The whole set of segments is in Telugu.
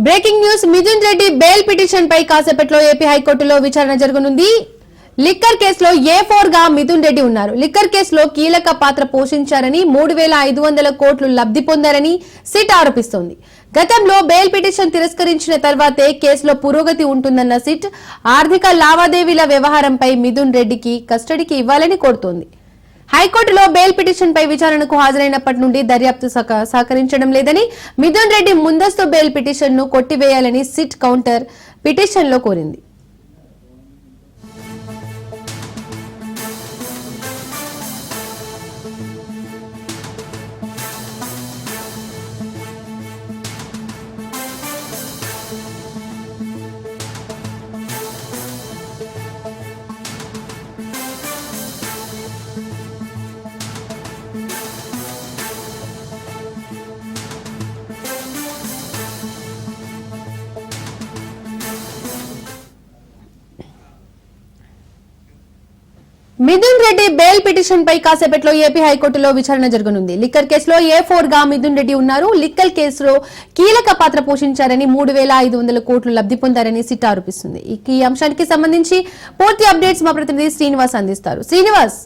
Breaking news Mithun Reddy bail petition పై కాసేపట్లో ఏపీ హైకోర్టులో విచారణ జరగనుంది. లిక్కర్ కేసులో A4 గా మిథున్ రెడ్డి ఉన్నారు. లిక్కర్ కేసులో కీలక పాత్ర పోషించారని 3,500 కోట్లు లబ్ధి పొందారని సిట్ ఆరోపిస్తోంది. గతంలో బెయిల్ పిటిషన్ తిరస్కరించిన తర్వాతే కేసులో పురోగతి ఉంటుందన్న సిట్ ఆర్థిక లావాదేవీల వ్యవహారంపై మిథున్ రెడ్డికి కస్టడీకి ఇవ్వాలని కోరుతోంది. హైకోర్టులో బెయిల్ పిటిషన్ పై విచారణకు హాజరైనప్పటి నుండి దర్యాప్తు సహకరించడం లేదని, మిథున్ రెడ్డి ముందస్తు బెయిల్ పిటిషన్ ను కొట్టివేయాలని సిట్ కౌంటర్ పిటిషన్ లో కోరింది. మిథున్ రెడ్డి బెయిల్ పిటిషన్ పై కాసేపట్లో ఏపీ హైకోర్టులో విచారణ జరగనుంది. లిక్కర్ కేసులో A4 గా మిథున్ రెడ్డి ఉన్నారు. లిక్కర్ కేసులో కీలక పాత్ర పోషించారని 3,500 కోట్లు లబ్ధి పొందారని సిట్ ఆరోపిస్తుంది. ఈ అంశానికి సంబంధించి పూర్తి అప్డేట్స్ మా ప్రతినిధి శ్రీనివాస్ అందిస్తారు. శ్రీనివాస్,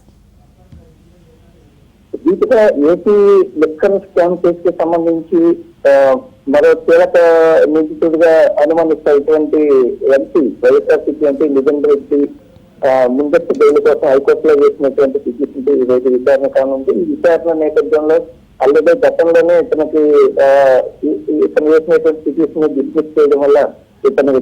ఏపీ లిక్కర్ స్కామ్ కేసుకి సంబంధించి మరో కీలక నిందితుడిగా అనుమానిస్తున్నటువంటి ఎంపీ వైఎస్ఆర్సీపీ ఎంపీ మిథున్ రెడ్డి ముందస్తు బెయిల్ కోసం హైకోర్టులో వేసినటువంటి పిటిషన్ ఈ రోజు విచారణ కానుంది. ఈ విచారణ నేపథ్యంలో ఆల్రెడీ గతంలోనే ఇతను వేసినటువంటి పిటిషన్ డిస్మిస్ చేయడం వల్ల ఇతను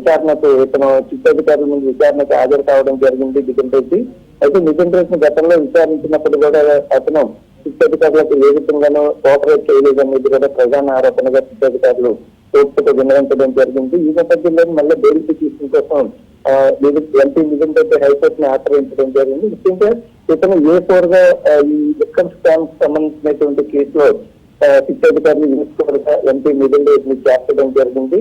చిట్టు అధికారుల నుంచి విచారణకు హాజరు కావడం జరిగింది మిథున్ రెడ్డి. అయితే మిథున్ రెడ్డిని గతంలో విచారించినప్పుడు కూడా అతను చిట్టు అధికారులకు ఏ విధంగానూ కోఆపరేట్ చేయలేదనేది కూడా ప్రధాన ఆరోపణగా చిట్టు అధికారులు కోర్టుకు విన్నవించడం జరిగింది. ఈ నేపథ్యంలో మళ్ళీ బెయిల్ పిటిషన్ కోసం ఎంపీ మిథున్ రెడ్డి హైకోర్టును ఆశ్రయించడం జరిగింది. ముఖ్యంగా ఇతను A4 గా ఈ లిక్కర్ స్కామ్ సంబంధించినటువంటి కేసులో శిక్షాధికారులు యూసుకోవడంగా ఎంపీ మిథున్ రెడ్డిని చేర్చడం జరిగింది.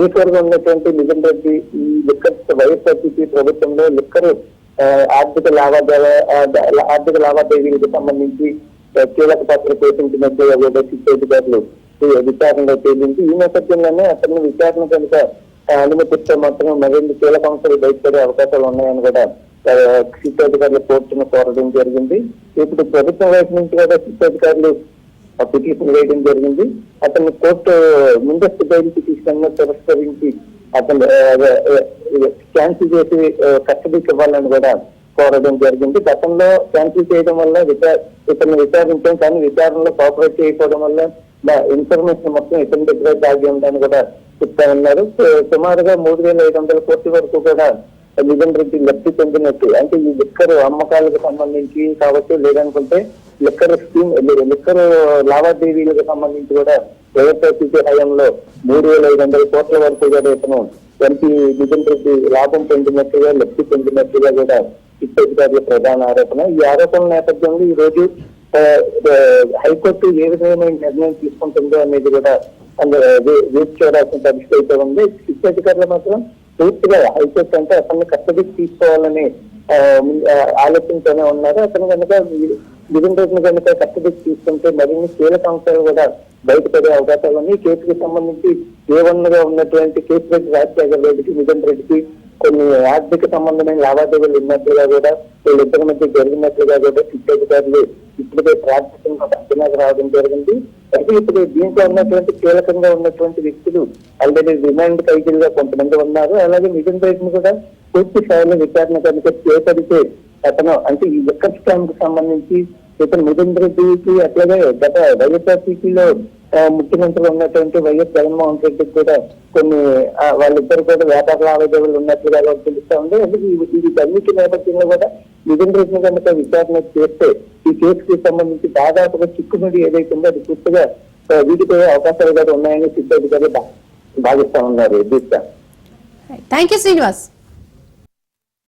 A4 గా ఉన్నటువంటి మిథున్ రెడ్డి ఈ లిక్కర్ వైఎస్ఆర్సీపీ ప్రభుత్వంలో లిక్కర్ ఆర్థిక లావాదేవీలకు సంబంధించి కీలక పాత్ర పోషించినట్లుగా కూడా శిక్షాధికారులు విచారణలో తేలింది. ఈ నేపథ్యంలోనే అతను విచారణ కనుక అనుమతిస్తే మాత్రం మరిన్ని కీలక అంశాలు బయటపడే అవకాశాలు ఉన్నాయని కూడా శిక్షాధికారులు కోర్టును కోరడం జరిగింది. ఇప్పుడు ప్రభుత్వం వైపు నుంచి కూడా శిక్షాధికారులు పిటిషన్ వేయడం జరిగింది. అతను కోర్టు ముందస్తు బెయిల్ పిటిషన్ తిరస్కరించి అతను క్యాన్సిల్ చేసి కస్టడీకి ఇవ్వాలని కూడా కోరడం జరిగింది. గతంలో క్యాన్సిల్ చేయడం వల్ల ఇతను విచారించాం, కానీ విచారణలో కోఆపరేట్ చేయకపోవడం వల్ల ఇన్ఫర్మేషన్ మొత్తం ఇతని దగ్గర దాగి ఉందని కూడా చెప్తా ఉన్నారు. సుమారుగా 3,500 కోట్ల వరకు కూడా మిథున్ రెడ్డి లబ్ధి పొందినట్టు, అంటే ఈ లిక్కర్ అమ్మకాలకు సంబంధించి కావచ్చు, లేదనుకుంటే లిక్కర్ లావాదేవీలకు సంబంధించి కూడా వైఎస్ఆర్సీపీ హయాంలో 3,500 కోట్ల వరకు కూడా ఇతను ఎంపీ మిథున్ రెడ్డి లాభం పొందినట్టుగా లబ్ధి పొందినట్టుగా కూడా శిక్షాధికారుల ప్రధాన ఆరోపణ. ఈ ఆరోపణల నేపథ్యంలో ఈ రోజు హైకోర్టు ఏ విధమైన నిర్ణయం తీసుకుంటుందో అనేది కూడా వేచి చూడాల్సిన పరిస్థితి అయితే ఉంది. శిక్షాధికారులు మాత్రం పూర్తిగా హైకోర్టు అంటే అతన్ని కస్టడీకి తీసుకోవాలని ఆలోచనతోనే ఉన్నారు. అతను కనుక మిథున్ రెడ్డిని కనుక కస్టడీకి తీసుకుంటే మరిన్ని కీలక అంశాలు కూడా బయటపడే అవకాశాలు ఉన్నాయి. కేసుకి సంబంధించి A1 గా ఉన్నటువంటి కేసు రెడ్డి రాజశేఖర రెడ్డికి మిథున్ రెడ్డికి కొన్ని ఆర్థిక సంబంధమైన లావాదేవీలు ఉన్నట్లుగా కూడా వీళ్ళిద్దరి మధ్య జరిగినట్లుగా కూడా శిక్షాధికారులు ఇప్పుడే ప్రాథమికంగా అంచనాకు రావడం జరిగింది. అయితే ఇప్పుడు దీంట్లో ఉన్నటువంటి కీలకంగా ఉన్నటువంటి వ్యక్తులు ఆల్రెడీ రిమాండ్ ఖైదీలుగా కొంతమంది ఉన్నారు. అలాగే మిథున్ రెడ్డిని కూడా పూర్తి స్థాయిలో విచారణ కనుక చేపడితే అతను అంటే ఈ లిక్కర్ స్కామ్ కు సంబంధించి ఇతను మిథున్ రెడ్డికి అట్లాగే గత వైఎస్ఆర్సీపీలో ముఖ్యమంత్రులు ఉన్నటువంటి వైఎస్ జగన్మోహన్ రెడ్డికి కూడా కొన్ని వాళ్ళిద్దరు కూడా వ్యాపార లావాదేవీలు ఉన్నట్లుగా తెలుస్తా ఉంది. అందుకే ఇది అన్నిటి నేపథ్యంలో కూడా మిథున్ రెడ్డిని కనుక విచారణ చేస్తే ఈ కేసుకి సంబంధించి దాదాపుగా చిక్కుముడి ఏదైతే ఉందో అది పూర్తిగా వీటిపోయే అవకాశాలు కూడా ఉన్నాయని సిద్ధాధికారులు భావిస్తా ఉన్నారు. Thank you Srinivas.